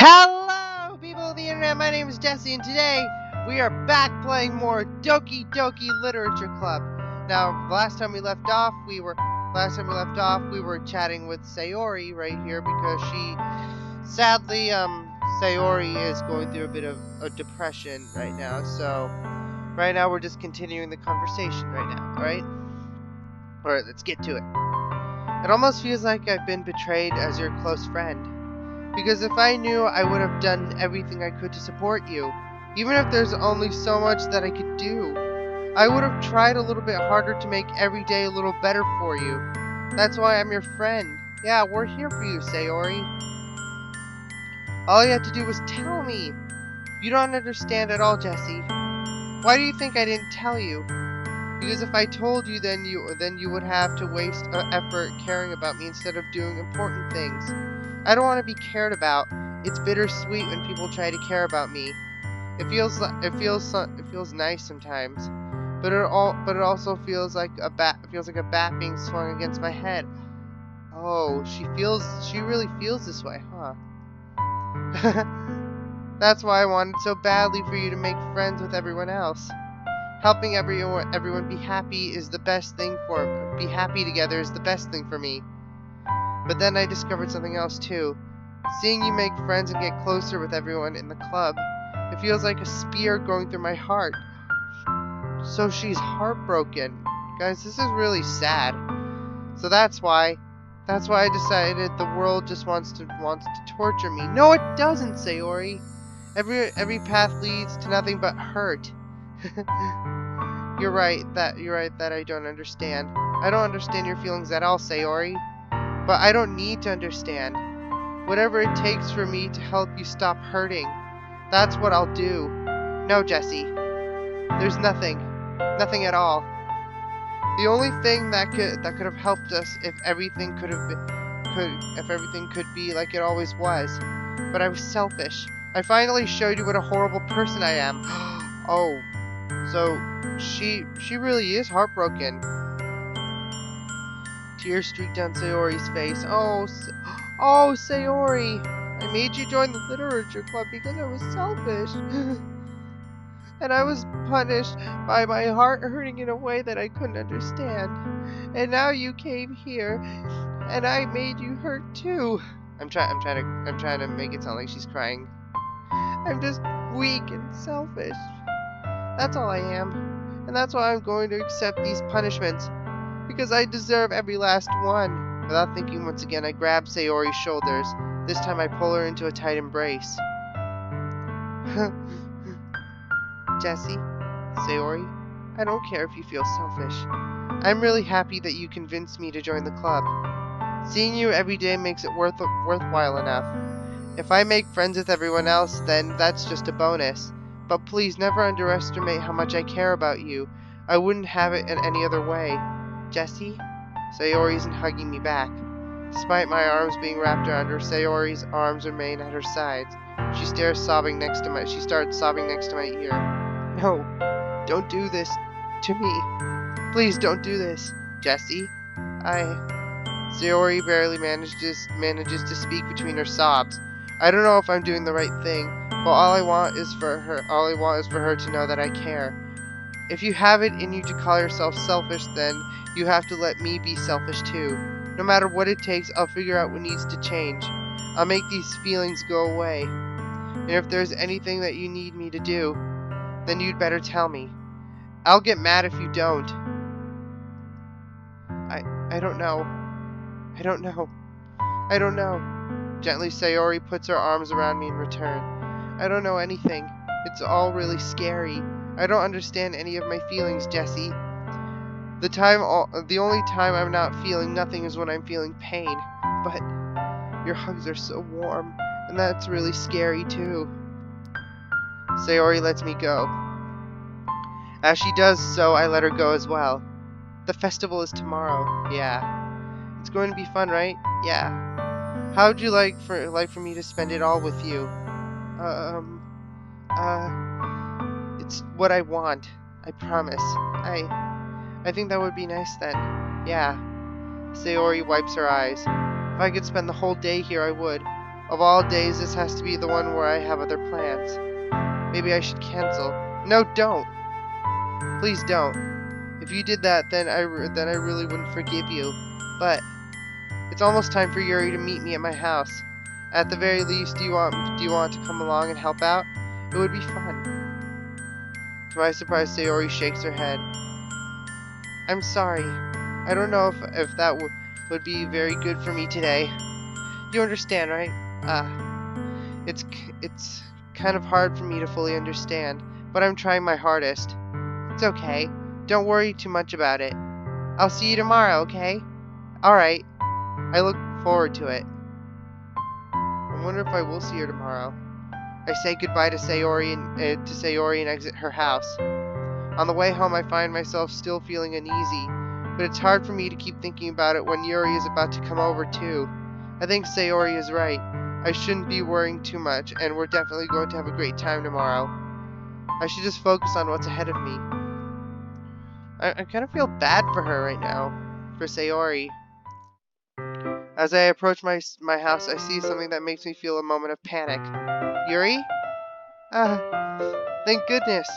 Hello, people of the internet. My name is Jesse, and today we are back playing more Doki Literature Club. Now, last time we left off, we were chatting with Sayori right here because sadly, Sayori is going through a bit of a depression right now. So, right now we're just continuing the conversation right now. All right, let's get to it. It almost feels like I've been betrayed as your close friend. Because if I knew, I would have done everything I could to support you. Even if there's only so much that I could do. I would have tried a little bit harder to make every day a little better for you. That's why I'm your friend. Yeah, we're here for you, Sayori. All you had to do was tell me. You don't understand at all, Jesse. Why do you think I didn't tell you? Because if I told you, then you would have to waste effort caring about me instead of doing important things. I don't want to be cared about. It's bittersweet when people try to care about me. It feels nice sometimes, but it also feels like a bat being swung against my head. Oh, she really feels this way, huh? That's why I wanted so badly for you to make friends with everyone else. Helping everyone be happy is the best thing be happy together is the best thing for me. But then I discovered something else too. Seeing you make friends and get closer with everyone in the club, it feels like a spear going through my heart. So she's heartbroken. Guys, this is really sad. So that's why I decided the world just wants to torture me. No, it doesn't, Sayori. Every path leads to nothing but hurt. You're right that I don't understand. I don't understand your feelings at all, Sayori. But I don't need to understand. Whatever it takes for me to help you stop hurting, that's what I'll do. No, Jesse. There's nothing at all. The only thing that could have helped us if everything could be like it always was. But I was selfish. I finally showed you what a horrible person I am. Oh, so she really is heartbroken. Tears streaked down Sayori's face. Oh, Sayori! I made you join the literature club because I was selfish. And I was punished by my heart hurting in a way that I couldn't understand. And now you came here, and I made you hurt too. I'm trying to make it sound like she's crying. I'm just weak and selfish. That's all I am. And that's why I'm going to accept these punishments. Because I deserve every last one. Without thinking once again, I grab Sayori's shoulders. This time I pull her into a tight embrace. Jesse, Sayori, I don't care if you feel selfish. I'm really happy that you convinced me to join the club. Seeing you every day makes it worthwhile enough. If I make friends with everyone else, then that's just a bonus. But please never underestimate how much I care about you. I wouldn't have it in any other way. Jesse? Sayori isn't hugging me back. Despite my arms being wrapped around her, Sayori's arms remain at her sides. She starts sobbing next to my ear. No, don't do this to me. Please don't do this, Jesse. Sayori barely manages to speak between her sobs. I don't know if I'm doing the right thing, but all I want is for her to know that I care. If you have it in you to call yourself selfish, then you have to let me be selfish too. No matter what it takes, I'll figure out what needs to change. I'll make these feelings go away. And if there's anything that you need me to do, then you'd better tell me. I'll get mad if you don't. I don't know. Gently, Sayori puts her arms around me in return. I don't know anything. It's all really scary. I don't understand any of my feelings, Jesse. The only time I'm not feeling nothing is when I'm feeling pain. But your hugs are so warm, and that's really scary too. Sayori lets me go. As she does so, I let her go as well. The festival is tomorrow. Yeah. It's going to be fun, right? Yeah. How would you like for me to spend it all with you? It's what I want. I promise. I think that would be nice then. Yeah. Sayori wipes her eyes. If I could spend the whole day here, I would. Of all days, this has to be the one where I have other plans. Maybe I should cancel. No, don't. Please don't. If you did that, then I really wouldn't forgive you. But it's almost time for Yuri to meet me at my house. At the very least, do you want to come along and help out? It would be fun. To my surprise, Sayori shakes her head. I'm sorry. I don't know if that would be very good for me today. You understand, right? It's kind of hard for me to fully understand, but I'm trying my hardest. It's okay. Don't worry too much about it. I'll see you tomorrow, okay? Alright. I look forward to it. I wonder if I will see her tomorrow. I say goodbye to Sayori and exit her house. On the way home, I find myself still feeling uneasy, but it's hard for me to keep thinking about it when Yuri is about to come over too. I think Sayori is right. I shouldn't be worrying too much, and we're definitely going to have a great time tomorrow. I should just focus on what's ahead of me. I kind of feel bad for her right now, for Sayori. As I approach my house, I see something that makes me feel a moment of panic. Yuri? Thank goodness.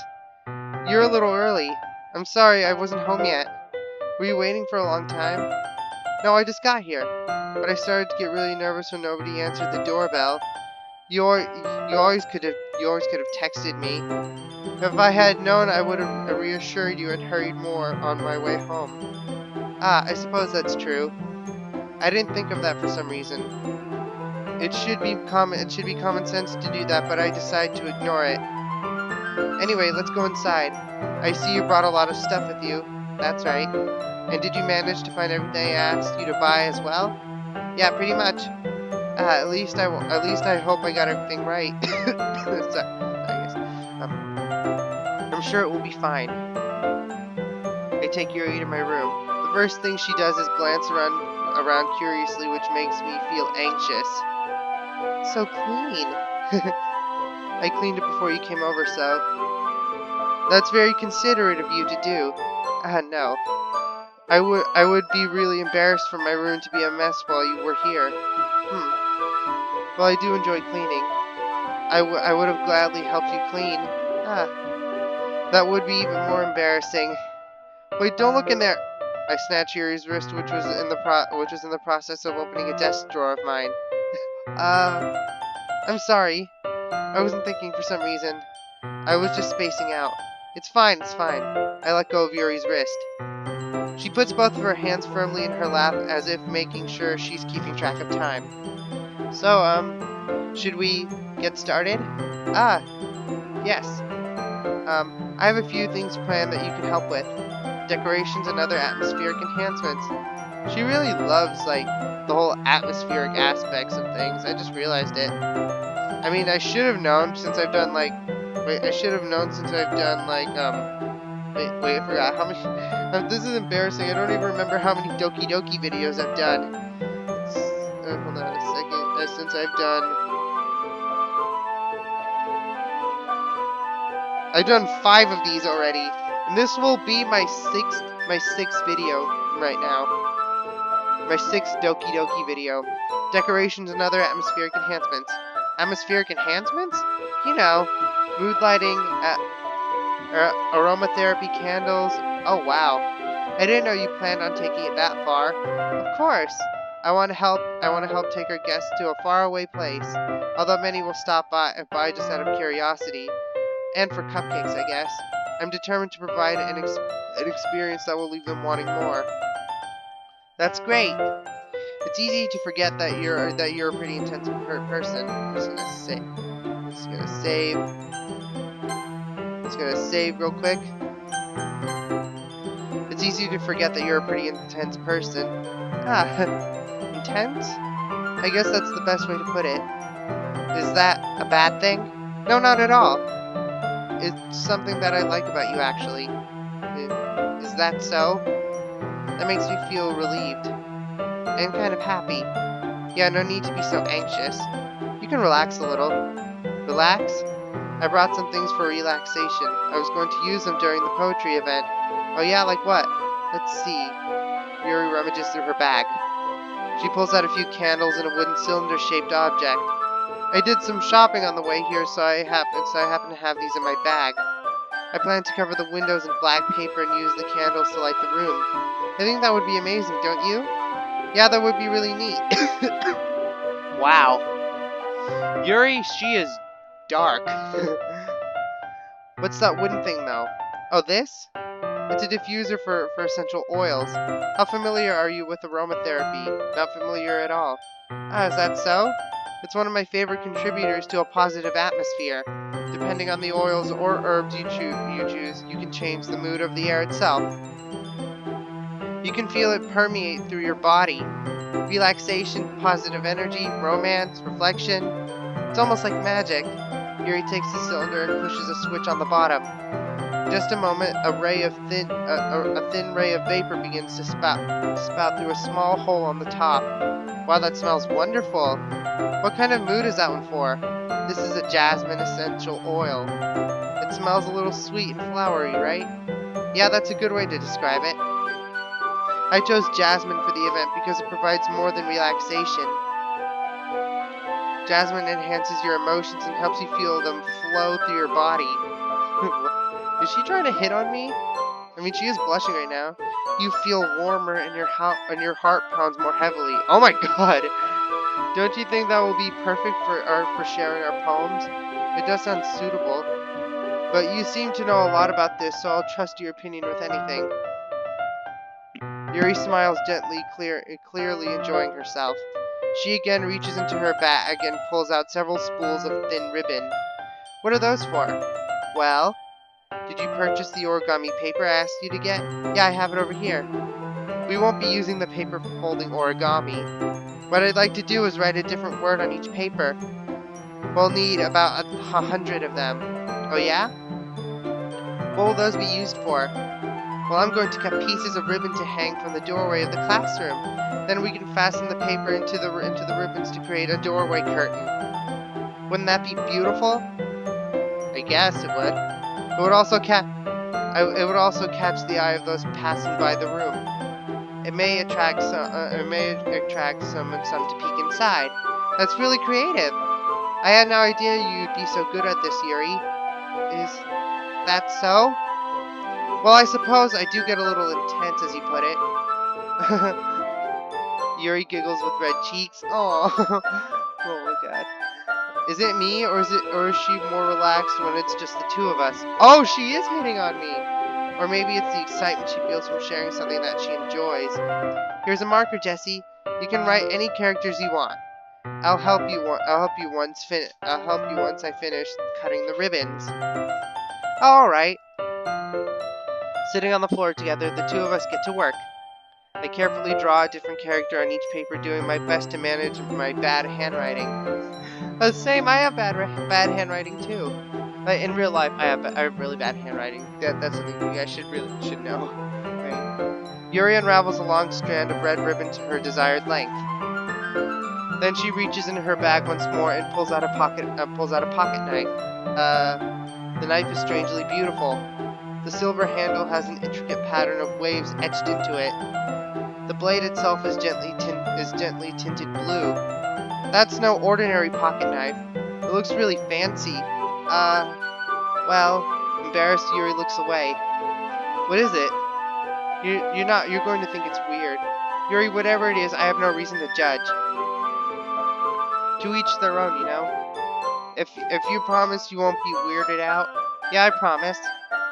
You're a little early. I'm sorry, I wasn't home yet. Were you waiting for a long time? No, I just got here. But I started to get really nervous when nobody answered the doorbell. You always could have texted me. If I had known, I would have reassured you and hurried more on my way home. I suppose that's true. I didn't think of that for some reason. It should be common sense to do that, but I decided to ignore it. Anyway, let's go inside. I see you brought a lot of stuff with you. That's right. And did you manage to find everything I asked you to buy as well? Yeah, pretty much. At least I hope I got everything right. So, I guess. I'm sure it will be fine. I take Yuri to my room. The first thing she does is glance around curiously, which makes me feel anxious. So clean. I cleaned it before you came over, so. That's very considerate of you to do. No. I would be really embarrassed for my room to be a mess while you were here. Well, I do enjoy cleaning. I would have gladly helped you clean. That would be even more embarrassing. Wait, don't look in there. I snatch Yuri's wrist, which was in the process of opening a desk drawer of mine. I'm sorry. I wasn't thinking for some reason. I was just spacing out. It's fine, it's fine. I let go of Yuri's wrist. She puts both of her hands firmly in her lap as if making sure she's keeping track of time. So, should we get started? Yes. I have a few things planned that you can help with. Decorations and other atmospheric enhancements. She really loves, like, the whole atmospheric aspects of things. I just realized it. I mean, I should have known since I've done, like, wait, I forgot how many, this is embarrassing. I don't even remember how many Doki Doki videos I've done. Hold on a second. Since I've done 5 of these already, and this will be my sixth video right now. My 6th Doki Doki video. Decorations and other atmospheric enhancements. Atmospheric enhancements? You know, mood lighting, aromatherapy candles. Oh wow. I didn't know you planned on taking it that far. Of course. I want to help take our guests to a faraway place. Although many will stop by just out of curiosity. And for cupcakes, I guess. I'm determined to provide an experience that will leave them wanting more. That's great. It's easy to forget that you're a pretty intense person. I'm just gonna save real quick. It's easy to forget that you're a pretty intense person. Intense? I guess that's the best way to put it. Is that a bad thing? No, not at all. It's something that I like about you, actually. Is that so? That makes me feel relieved. And kind of happy. Yeah, no need to be so anxious. You can relax a little. Relax? I brought some things for relaxation. I was going to use them during the poetry event. Oh yeah, like what? Let's see. Yuri rummages through her bag. She pulls out a few candles and a wooden cylinder-shaped object. I did some shopping on the way here, so I happen to have these in my bag. I plan to cover the windows in black paper and use the candles to light the room. I think that would be amazing, don't you? Yeah, that would be really neat. Wow. Yuri, she is dark. What's that wooden thing, though? Oh, this? It's a diffuser for essential oils. How familiar are you with aromatherapy? Not familiar at all. Ah, is that so? It's one of my favorite contributors to a positive atmosphere. Depending on the oils or herbs you choose, you can change the mood of the air itself. You can feel it permeate through your body. Relaxation, positive energy, romance, reflection. It's almost like magic. Yuri takes the cylinder and pushes a switch on the bottom. In just a moment, a thin ray of vapor begins to spout through a small hole on the top. Wow, that smells wonderful. What kind of mood is that one for? This is a jasmine essential oil. It smells a little sweet and flowery, right? Yeah, that's a good way to describe it. I chose jasmine for the event because it provides more than relaxation. Jasmine enhances your emotions and helps you feel them flow through your body. Is she trying to hit on me? I mean, she is blushing right now. You feel warmer and your heart pounds more heavily. Oh my god! Don't you think that will be perfect for sharing our poems? It does sound suitable. But you seem to know a lot about this, so I'll trust your opinion with anything. Yuri smiles gently, clearly enjoying herself. She again reaches into her bag and pulls out several spools of thin ribbon. What are those for? Well, did you purchase the origami paper I asked you to get? Yeah, I have it over here. We won't be using the paper for folding origami. What I'd like to do is write a different word on each paper. We'll need about 100 of them. Oh yeah? What will those be used for? Well, I'm going to cut pieces of ribbon to hang from the doorway of the classroom. Then we can fasten the paper into the ribbons to create a doorway curtain. Wouldn't that be beautiful? I guess it would. It would also catch the eye of those passing by the room. It may attract some to peek inside. That's really creative. I had no idea you'd be so good at this, Yuri. Is that so? Well, I suppose I do get a little intense, as you put it. Yuri giggles with red cheeks. Aww. Oh my god. Is it me, or is she more relaxed when it's just the two of us? Oh, she is hitting on me! Or maybe it's the excitement she feels from sharing something that she enjoys. Here's a marker, Jessie. You can write any characters you want. I'll help you once I finish cutting the ribbons. All right. Sitting on the floor together, the two of us get to work. I carefully draw a different character on each paper, doing my best to manage my bad handwriting. Same, I have bad handwriting too. In real life, I have really bad handwriting. That's something you guys should know. Right. Yuri unravels a long strand of red ribbon to her desired length. Then she reaches into her bag once more and pulls out a pocket knife. The knife is strangely beautiful. The silver handle has an intricate pattern of waves etched into it. The blade itself is gently tinted blue. That's no ordinary pocket knife. It looks really fancy. Well, embarrassed, Yuri looks away. What is it? You're going to think it's weird. Yuri, whatever it is, I have no reason to judge. To each their own, you know? If you promise you won't be weirded out. Yeah, I promise.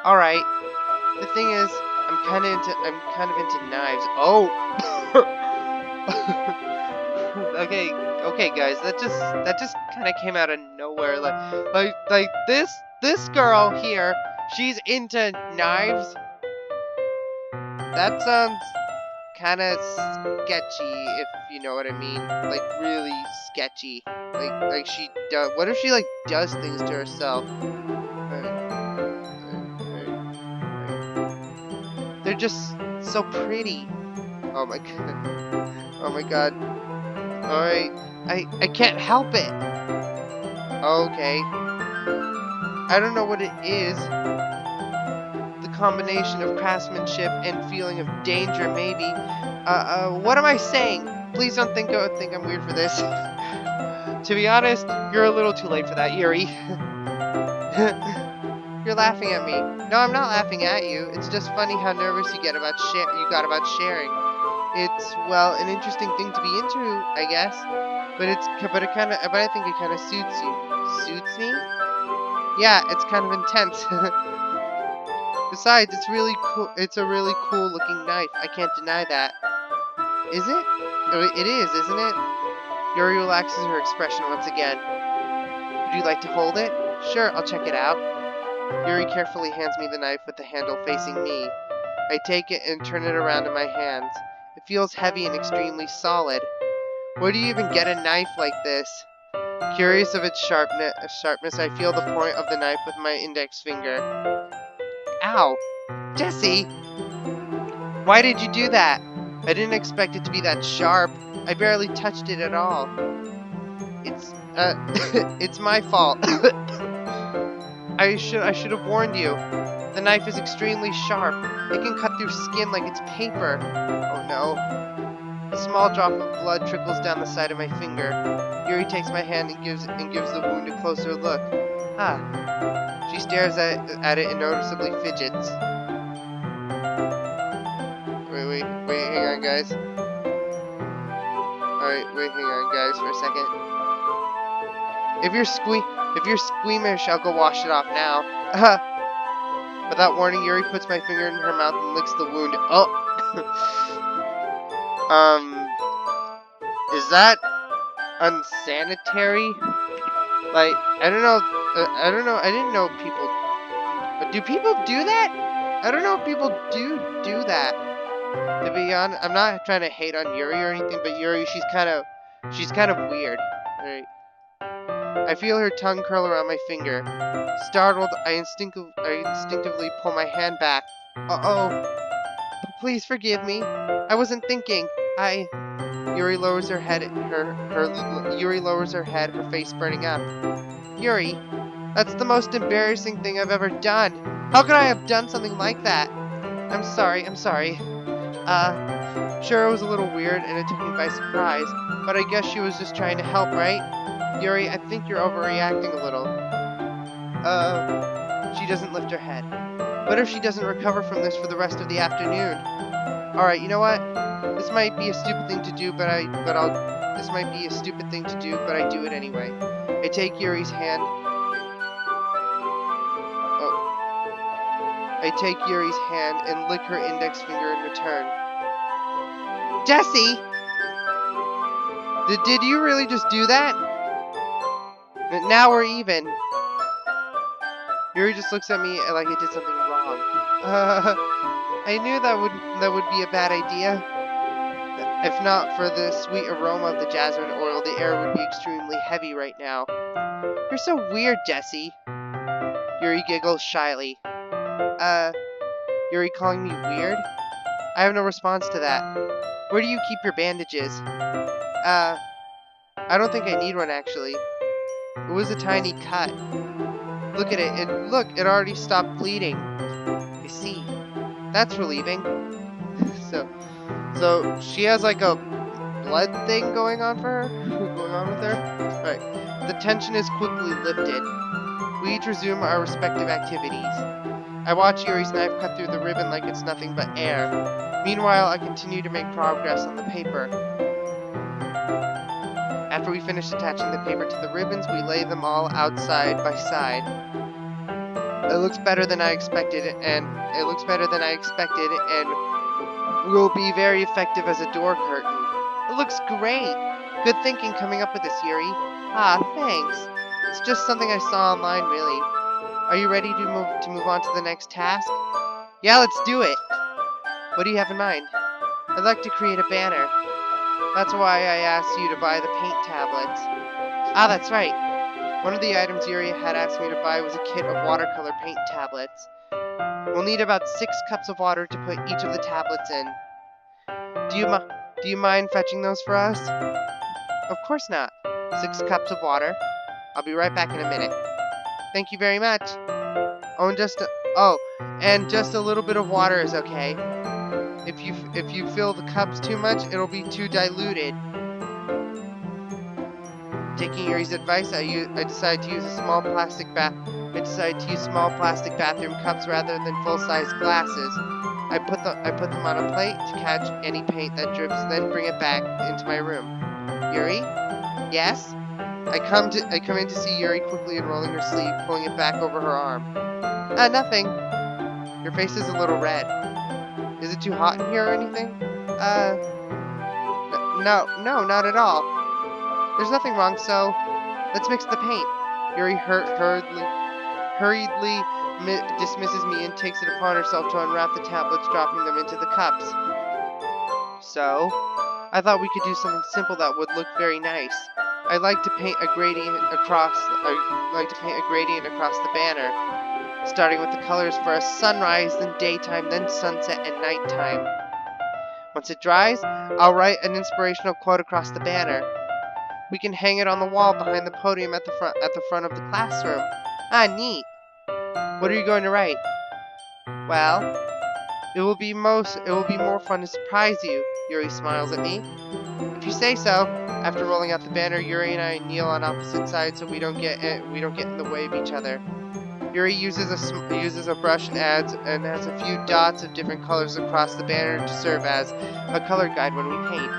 Alright. The thing is, I'm kind of into knives. Oh! Okay, guys, that just kind of came out of nowhere. Like this girl here, she's into knives. That sounds kind of sketchy, if you know what I mean. Like really sketchy. Like she does. What if she like does things to herself? They're just so pretty. Oh my god. Oh my god. Alright. I can't help it. Okay. I don't know what it is. The combination of craftsmanship and feeling of danger, maybe. What am I saying? Please don't think I'm weird for this. To be honest, you're a little too late for that, Yuri. You're laughing at me. No, I'm not laughing at you. It's just funny how nervous you got about sharing. It's, well, an interesting thing to be into, I guess. But I think it kind of suits you. Suits me? Yeah, it's kind of intense. Besides, it's really cool. It's a really cool looking knife. I can't deny that. Is it? Oh, it is, isn't it? Yuri relaxes her expression once again. Would you like to hold it? Sure, I'll check it out. Yuri carefully hands me the knife with the handle facing me. I take it and turn it around in my hands. It feels heavy and extremely solid. Where do you even get a knife like this? Curious of its sharpness, I feel the point of the knife with my index finger. Ow! Jesse! Why did you do that? I didn't expect it to be that sharp. I barely touched it at all. It's my fault. I should have warned you. The knife is extremely sharp. It can cut through skin like it's paper. Oh no. A small drop of blood trickles down the side of my finger. Yuri takes my hand and gives the wound a closer look. Ah. She stares at it and noticeably fidgets. Wait, hang on, guys. Alright, hang on, guys, for a second. If you're squeamish, I'll go wash it off now. Without warning, Yuri puts my finger in her mouth and licks the wound. Oh! Is that unsanitary? Like, I don't know, I didn't know people... Do people do that? I don't know if people do that. To be honest, I'm not trying to hate on Yuri or anything, but Yuri, she's kind of weird. Right? I feel her tongue curl around my finger. Startled, I instinctively pull my hand back. Uh-oh. Please forgive me. I wasn't thinking. Yuri lowers her head, her face burning up. Yuri, that's the most embarrassing thing I've ever done. How could I have done something like that? I'm sorry. Sure, it was a little weird and it took me by surprise, but I guess she was just trying to help, right? Yuri, I think you're overreacting a little. She doesn't lift her head. What if she doesn't recover from this for the rest of the afternoon? Alright, you know what? This might be a stupid thing to do, but I do it anyway. I take Yuri's hand. I take Yuri's hand and lick her index finger in return. Jesse! Did you really just do that? Now we're even. Yuri just looks at me like I did something wrong. I knew that would be a bad idea. If not for the sweet aroma of the jasmine oil, the air would be extremely heavy right now. You're so weird, Jesse. Yuri giggles shyly. Yuri calling me weird? I have no response to that. Where do you keep your bandages? I don't think I need one, actually. It was a tiny cut. Look at it. Look, it already stopped bleeding. I see. That's relieving. So she has like a blood thing going on with her? Alright. The tension is quickly lifted. We each resume our respective activities. I watch Yuri's knife cut through the ribbon like it's nothing but air. Meanwhile, I continue to make progress on the paper. After we finish attaching the paper to the ribbons, we lay them all out side by side. It looks better than I expected, and will be very effective as a door curtain. It looks great! Good thinking coming up with this, Yuri. Ah, thanks. It's just something I saw online, really. Are you ready to move on to the next task? Yeah, let's do it! What do you have in mind? I'd like to create a banner. That's why I asked you to buy the paint tablets. Ah, that's right. One of the items Yuri had asked me to buy was a kit of watercolor paint tablets. We'll need about 6 cups of water to put each of the tablets in. Do you mind fetching those for us? Of course not. 6 cups of water. I'll be right back in a minute. Thank you very much. And just a little bit of water is okay. If you fill the cups too much, it'll be too diluted. Taking Yuri's advice, I decided to use small plastic bathroom cups rather than full-size glasses. I put them on a plate to catch any paint that drips, then bring it back into my room. Yuri? Yes? I come in to see Yuri quickly unrolling her sleeve, pulling it back over her arm. Nothing. Your face is a little red. Is it too hot in here or anything? No, not at all. There's nothing wrong, so let's mix the paint. Yuri hurriedly dismisses me and takes it upon herself to unwrap the tablets, dropping them into the cups. So, I thought we could do something simple that would look very nice. I'd like to paint a gradient across the banner, starting with the colors for a sunrise, then daytime, then sunset and nighttime. Once it dries, I'll write an inspirational quote across the banner. We can hang it on the wall behind the podium at the front of the classroom. Neat. What are you going to write? Well, it will be more fun to surprise you. Yuri smiles at me. If you say so. After rolling out the banner, Yuri and I kneel on opposite sides so we don't get in the way of each other. Yuri uses a brush and adds a few dots of different colors across the banner to serve as a color guide when we paint.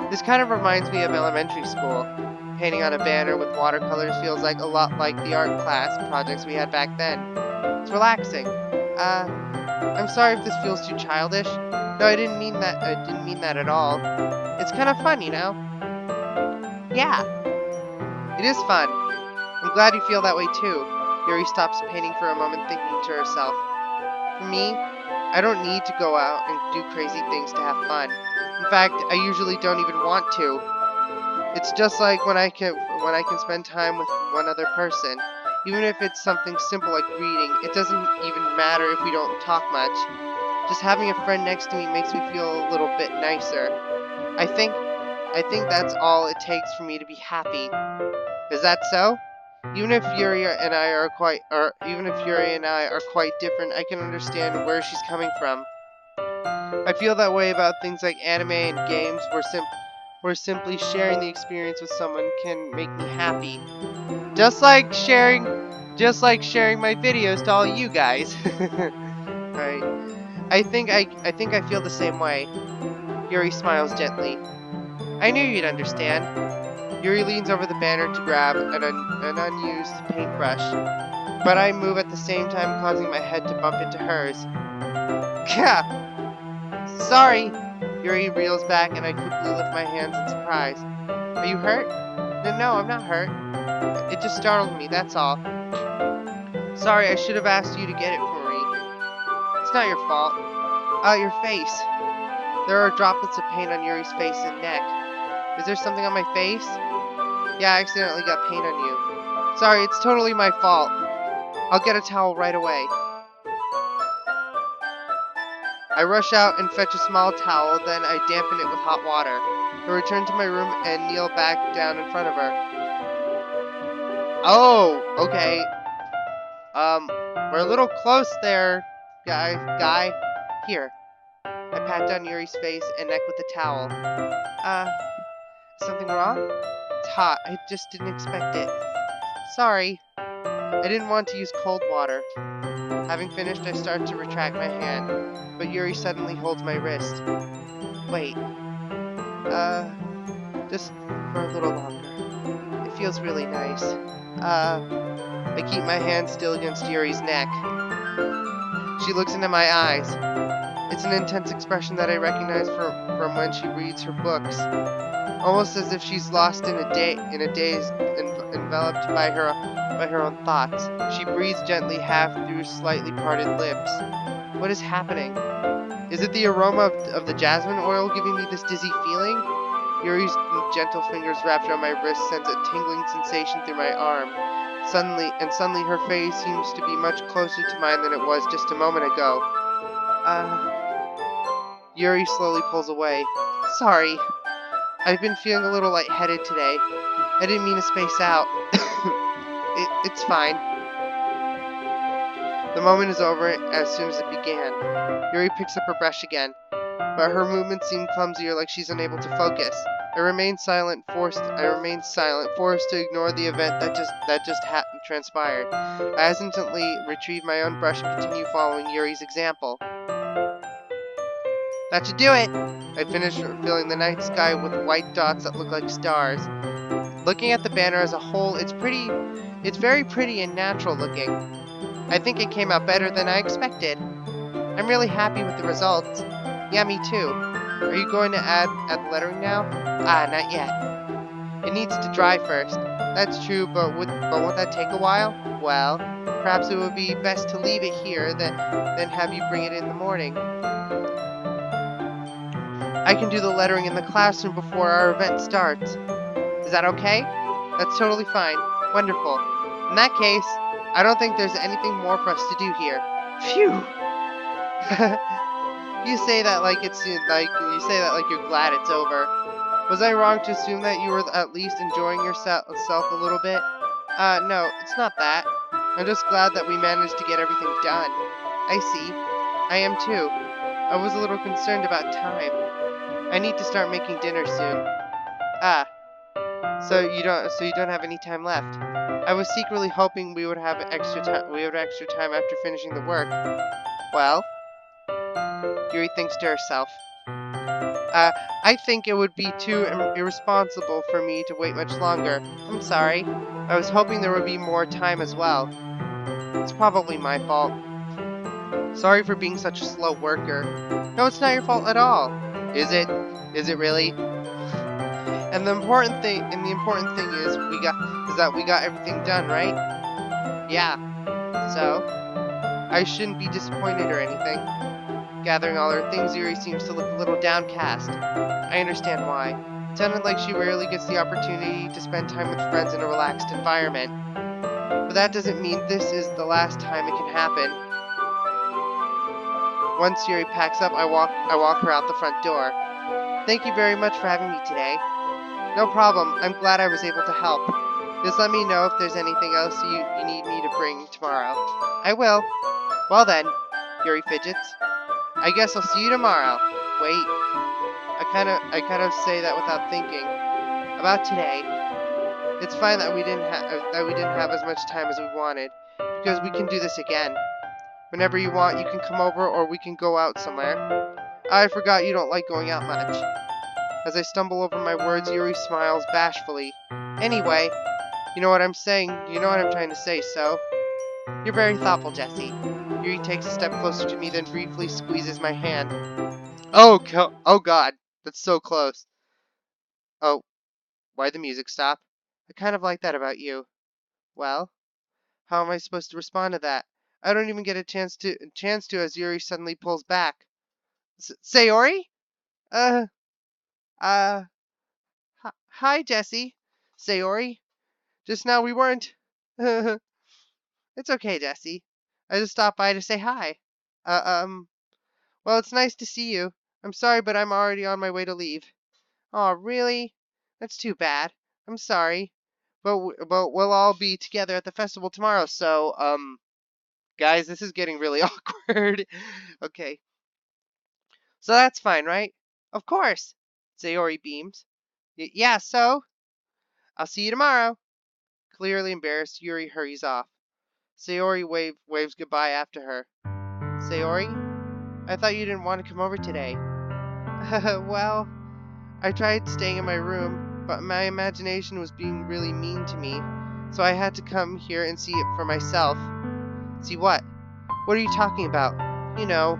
This kind of reminds me of elementary school. Painting on a banner with watercolors feels like a lot like the art class projects we had back then. It's relaxing. I'm sorry if this feels too childish. No, I didn't mean that at all. It's kind of fun, you know? Yeah, it is fun. I'm glad you feel that way too. Yuri stops painting for a moment, thinking to herself. For me, I don't need to go out and do crazy things to have fun. In fact, I usually don't even want to. It's just like when I can spend time with one other person. Even if it's something simple like reading, it doesn't even matter if we don't talk much. Just having a friend next to me makes me feel a little bit nicer. I think that's all it takes for me to be happy. Is that so? Even if Yuri and I are quite different, I can understand where she's coming from. I feel that way about things like anime and games, where simply sharing the experience with someone can make me happy. Just like sharing my videos to all you guys. Right. I think I feel the same way. Yuri smiles gently. I knew you'd understand. Yuri leans over the banner to grab an unused paintbrush, but I move at the same time, causing my head to bump into hers. Gah! Sorry! Yuri reels back, and I quickly lift my hands in surprise. Are you hurt? No, I'm not hurt. It just startled me, that's all. Sorry, I should have asked you to get it for me. It's not your fault. Your face. There are droplets of paint on Yuri's face and neck. Is there something on my face? Yeah, I accidentally got paint on you. Sorry, it's totally my fault. I'll get a towel right away. I rush out and fetch a small towel, then I dampen it with hot water. I return to my room and kneel back down in front of her. Oh, okay. We're a little close there, guy. Here. I pat down Yuri's face and neck with the towel. Something wrong? It's hot. I just didn't expect it. Sorry. I didn't want to use cold water. Having finished, I start to retract my hand, but Yuri suddenly holds my wrist. Wait. Just for a little longer. It feels really nice. I keep my hand still against Yuri's neck. She looks into my eyes. It's an intense expression that I recognize from when she reads her books. Almost as if she's lost in a daze, enveloped by her own thoughts. She breathes gently, half through slightly parted lips. What is happening? Is it the aroma of the jasmine oil giving me this dizzy feeling? Yuri's gentle fingers wrapped around my wrist sends a tingling sensation through my arm. Suddenly her face seems to be much closer to mine than it was just a moment ago. Yuri slowly pulls away. Sorry. I've been feeling a little lightheaded today. I didn't mean to space out. It's fine. The moment is over as soon as it began. Yuri picks up her brush again, but her movements seem clumsier, like she's unable to focus. I remain silent, forced to ignore the event that just transpired. I hesitantly retrieve my own brush and continue following Yuri's example. That should do it! I finish filling the night sky with white dots that look like stars. Looking at the banner as a whole, it's very pretty and natural looking. I think it came out better than I expected. I'm really happy with the results. Yeah, me too. Are you going to add the lettering now? Not yet. It needs to dry first. That's true, but won't that take a while? Well, perhaps it would be best to leave it here than have you bring it in the morning. I can do the lettering in the classroom before our event starts. Is that okay? That's totally fine. Wonderful. In that case, I don't think there's anything more for us to do here. Phew! You say that like you're glad it's over. Was I wrong to assume that you were at least enjoying yourself a little bit? No, it's not that. I'm just glad that we managed to get everything done. I see. I am too. I was a little concerned about time. I need to start making dinner soon. So you don't have any time left. I was secretly hoping we would have extra time after finishing the work. Well, Yuri thinks to herself. I think it would be too irresponsible for me to wait much longer. I'm sorry. I was hoping there would be more time as well. It's probably my fault. Sorry for being such a slow worker. No, it's not your fault at all. Is it? Is it really? And the important thing is that we got everything done, right? Yeah. So, I shouldn't be disappointed or anything. Gathering all her things, Yuri seems to look a little downcast. I understand why. It sounded like she rarely gets the opportunity to spend time with friends in a relaxed environment. But that doesn't mean this is the last time it can happen. Once Yuri packs up, I walk her out the front door. Thank you very much for having me today. No problem. I'm glad I was able to help. Just let me know if there's anything else you need me to bring tomorrow. I will. Well then, Yuri fidgets. I guess I'll see you tomorrow. Wait. I kind of say that without thinking. About today. It's fine that we didn't have as much time as we wanted, because we can do this again. Whenever you want, you can come over or we can go out somewhere. I forgot you don't like going out much. As I stumble over my words, Yuri smiles bashfully. Anyway, you know what I'm saying. You know what I'm trying to say, so. You're very thoughtful, Jesse. Yuri takes a step closer to me, then briefly squeezes my hand. Oh God, that's so close. Oh, why'd the music stop? I kind of like that about you. Well, how am I supposed to respond to that? I don't even get a chance to as Yuri suddenly pulls back. Sayori? Uh, uh, hi, Jesse. Sayori? Just now we weren't. It's okay, Jesse. I just stopped by to say hi. Well, it's nice to see you. I'm sorry, but I'm already on my way to leave. Oh, really? That's too bad. I'm sorry. But we'll all be together at the festival tomorrow, so, guys, this is getting really awkward. Okay. So that's fine, right? Of course. Sayori beams. Yeah, so? I'll see you tomorrow. Clearly embarrassed, Yuri hurries off. Sayori waves goodbye after her. Sayori? I thought you didn't want to come over today. Well, I tried staying in my room, but my imagination was being really mean to me, so I had to come here and see it for myself. See what? What are you talking about? You know,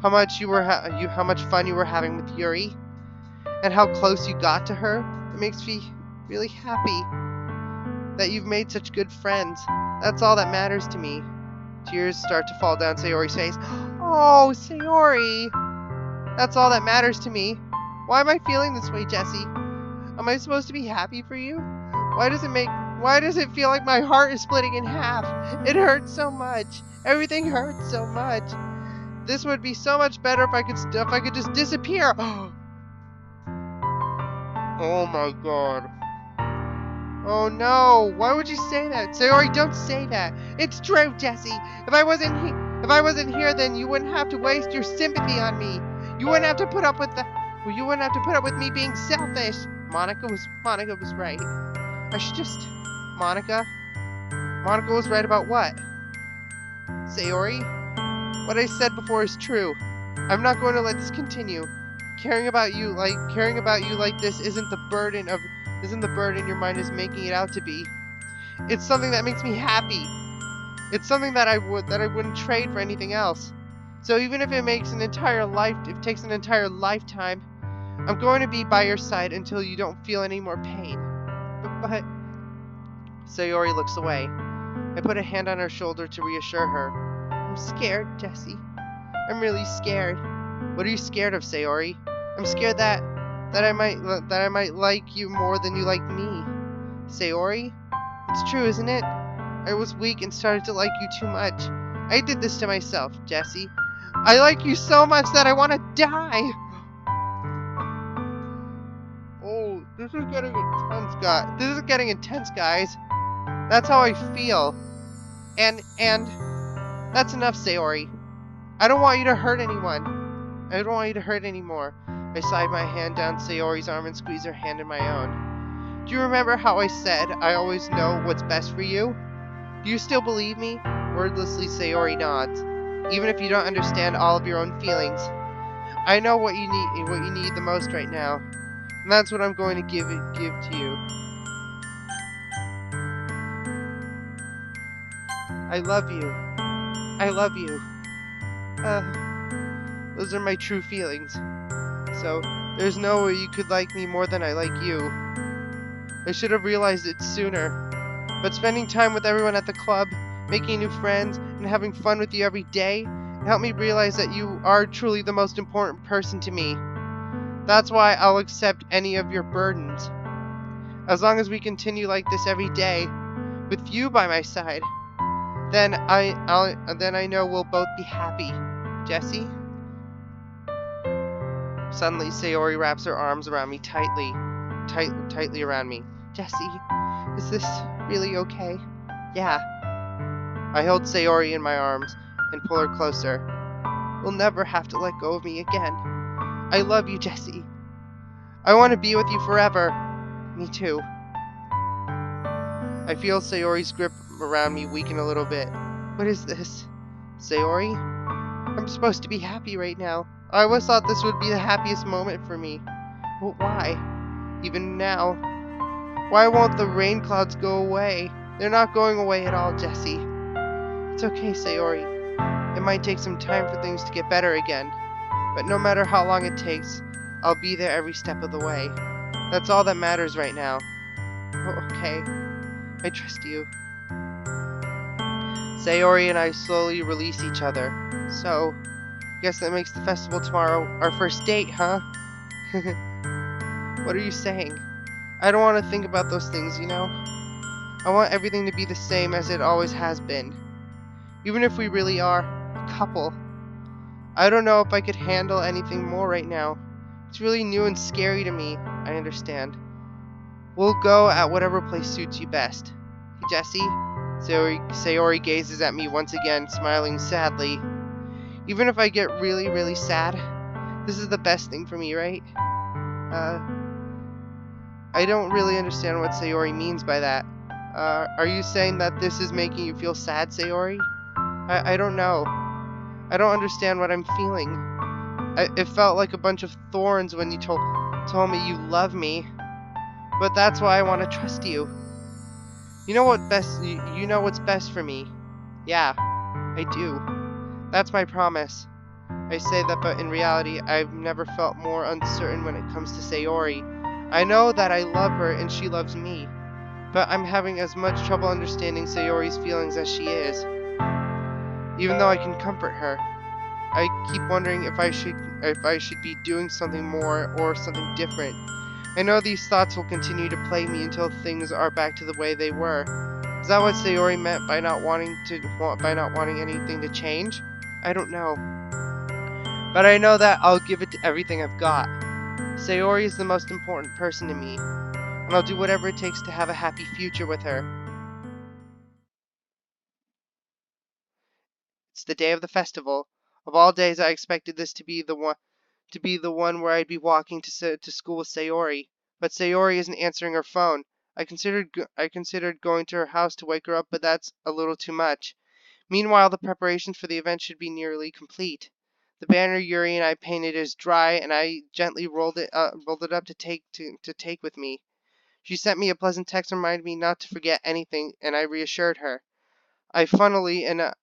how much how much fun you were having with Yuri, and how close you got to her. It makes me really happy that you've made such good friends. That's all that matters to me. Tears start to fall down Sayori's face. Oh, Sayori! That's all that matters to me. Why am I feeling this way, Jesse? Am I supposed to be happy for you? Why does it feel like my heart is splitting in half? It hurts so much. Everything hurts so much. This would be so much better if I could just disappear. Oh my God. Oh no, why would you say that? Sayori, don't say that. It's true, Jesse. If I wasn't here, then you wouldn't have to waste your sympathy on me. You wouldn't have to put up with you wouldn't have to put up with me being selfish. Monica was right. I should just Monica was right about what? Sayori, what I said before is true. I'm not going to let this continue. Caring about you like this isn't the burden your mind is making it out to be. It's something that makes me happy. It's something that I wouldn't trade for anything else. So even if it takes an entire lifetime, I'm going to be by your side until you don't feel any more pain. But Sayori looks away. I put a hand on her shoulder to reassure her. I'm scared, Jesse. I'm really scared. What are you scared of, Sayori? I'm scared that I might like you more than you like me. Sayori? It's true, isn't it? I was weak and started to like you too much. I did this to myself, Jesse. I like you so much that I want to die. Oh, this is getting intense, guys. That's how I feel. And that's enough, Sayori. I don't want you to hurt anyone. I don't want you to hurt anymore. I slide my hand down Sayori's arm and squeeze her hand in my own. Do you remember how I said I always know what's best for you? Do you still believe me? Wordlessly, Sayori nods. Even if you don't understand all of your own feelings, I know what you need the most right now, and that's what I'm going to give to you. I love you. I love you. Those are my true feelings. So, there's no way you could like me more than I like you. I should have realized it sooner. But spending time with everyone at the club, making new friends, and having fun with you every day helped me realize that you are truly the most important person to me. That's why I'll accept any of your burdens. As long as we continue like this every day, with you by my side, then I know we'll both be happy. Jesse? Suddenly, Sayori wraps her arms around me tightly around me. Jesse, is this really okay? Yeah. I hold Sayori in my arms and pull her closer. You'll never have to let go of me again. I love you, Jesse. I want to be with you forever. Me too. I feel Sayori's grip around me weaken a little bit. What is this? Sayori? I'm supposed to be happy right now. I always thought this would be the happiest moment for me. But why? Even now. Why won't the rain clouds go away? They're not going away at all, Jesse. It's okay, Sayori. It might take some time for things to get better again. But no matter how long it takes, I'll be there every step of the way. That's all that matters right now. Oh, okay. I trust you. Sayori and I slowly release each other. So, guess that makes the festival tomorrow our first date, huh? What are you saying? I don't want to think about those things, you know? I want everything to be the same as it always has been. Even if we really are a couple. I don't know if I could handle anything more right now. It's really new and scary to me, I understand. We'll go at whatever place suits you best. Hey, Jesse? Sayori gazes at me once again, smiling sadly. Even if I get really, really sad, this is the best thing for me, right? I don't really understand what Sayori means by that. Are you saying that this is making you feel sad, Sayori? I don't know. I don't understand what I'm feeling. It felt like a bunch of thorns when you told me you love me. But that's why I want to trust you. You know what's best for me. Yeah, I do. That's my promise. I say that, but in reality, I've never felt more uncertain when it comes to Sayori. I know that I love her and she loves me, but I'm having as much trouble understanding Sayori's feelings as she is. Even though I can comfort her, I keep wondering if I should be doing something more or something different. I know these thoughts will continue to plague me until things are back to the way they were. Is that what Sayori meant by not wanting anything to change? I don't know. But I know that I'll give it everything I've got. Sayori is the most important person to me. and I'll do whatever it takes to have a happy future with her. It's the day of the festival. Of all days, I expected this to be the one where I'd be walking to school with Sayori. But Sayori isn't answering her phone. I considered going to her house to wake her up, but that's a little too much. Meanwhile, the preparations for the event should be nearly complete. The banner Yuri and I painted is dry, and I gently rolled it up to take with me. She sent me a pleasant text reminding me not to forget anything, and I reassured her. I funnily enough,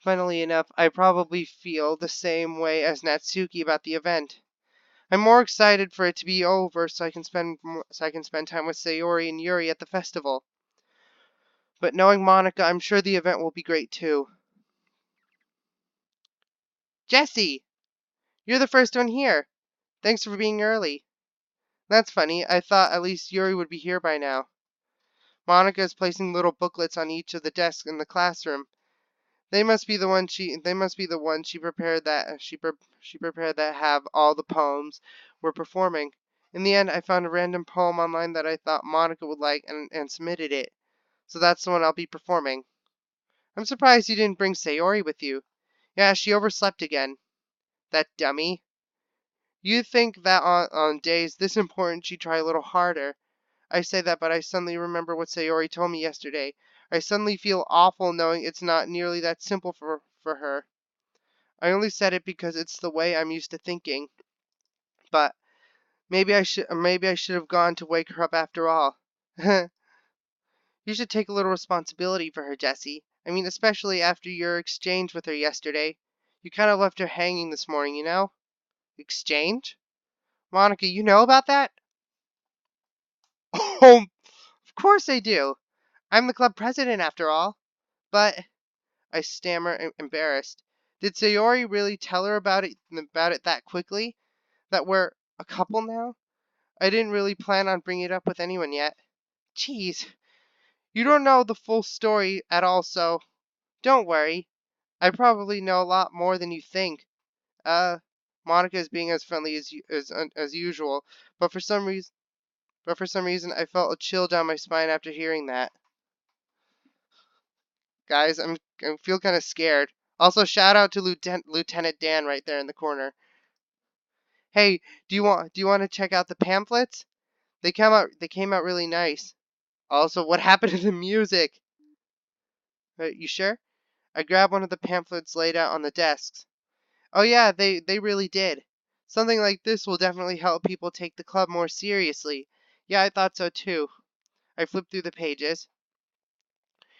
I probably feel the same way as Natsuki about the event. I'm more excited for it to be over so I can spend time with Sayori and Yuri at the festival. But knowing Monica, I'm sure the event will be great too. Jesse, you're the first one here. Thanks for being early. That's funny. I thought at least Yuri would be here by now. Monica is placing little booklets on each of the desks in the classroom. They must be the one she prepared that have all the poems we're performing. In the end, I found a random poem online that I thought Monica would like and submitted it. So that's the one I'll be performing. I'm surprised you didn't bring Sayori with you. Yeah, she overslept again. That dummy. You'd think that on days this important she'd try a little harder. I say that, but I suddenly remember what Sayori told me yesterday. I suddenly feel awful knowing it's not nearly that simple for her. I only said it because it's the way I'm used to thinking. But maybe I should have gone to wake her up after all. You should take a little responsibility for her, Jessie. I mean, especially after your exchange with her yesterday. You kind of left her hanging this morning, you know? Exchange? Monica, you know about that? Oh, of course I do. I'm the club president after all. But I stammer, embarrassed. Did Sayori really tell her about it that quickly? That we're a couple now? I didn't really plan on bringing it up with anyone yet. Jeez, you don't know the full story at all, so don't worry. I probably know a lot more than you think. Uh, Monica is being as friendly as usual, but for some reason, I felt a chill down my spine after hearing that. Guys, I feel kind of scared. Also, shout out to Lieutenant Dan right there in the corner. Hey, do you want to check out the pamphlets? They came out really nice. Also, what happened to the music? You sure? I grabbed one of the pamphlets laid out on the desks. Oh yeah, they really did. Something like this will definitely help people take the club more seriously. Yeah, I thought so too. I flipped through the pages.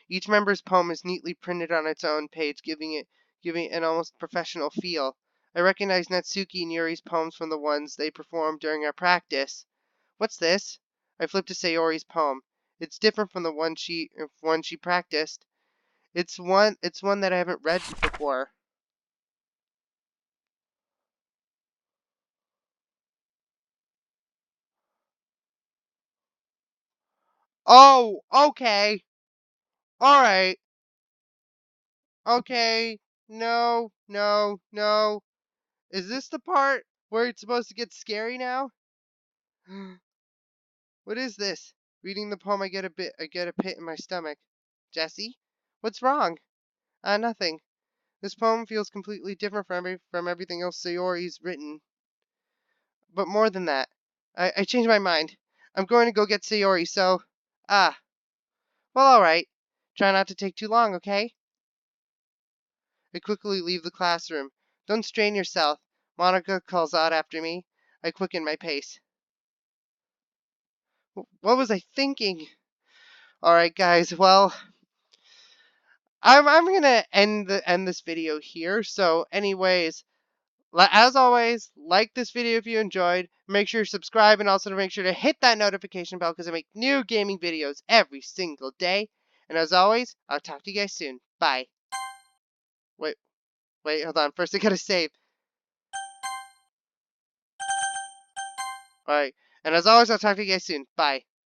Each member's poem is neatly printed on its own page, giving it an almost professional feel. I recognized Natsuki and Yuri's poems from the ones they performed during our practice. What's this? I flipped to Sayori's poem. It's different from the one she practiced. It's one that I haven't read before. Oh, okay. All right. Okay. No, no, no. Is this the part where it's supposed to get scary now? What is this? Reading the poem, I get a pit in my stomach. Jesse? What's wrong? Nothing. This poem feels completely different from everything else Sayori's written. But more than that, I changed my mind. I'm going to go get Sayori, so... Ah, well, alright. Try not to take too long, okay? I quickly leave the classroom. Don't strain yourself, Monica calls out after me. I quicken my pace. What was I thinking? Alright, guys, well, I'm gonna end this video here. So, anyways, as always, like this video if you enjoyed. Make sure to subscribe and also to make sure to hit that notification bell because I make new gaming videos every single day. And as always, I'll talk to you guys soon. Bye. Wait, wait, hold on. First, I gotta save. Alright. And as always, I'll talk to you guys soon. Bye.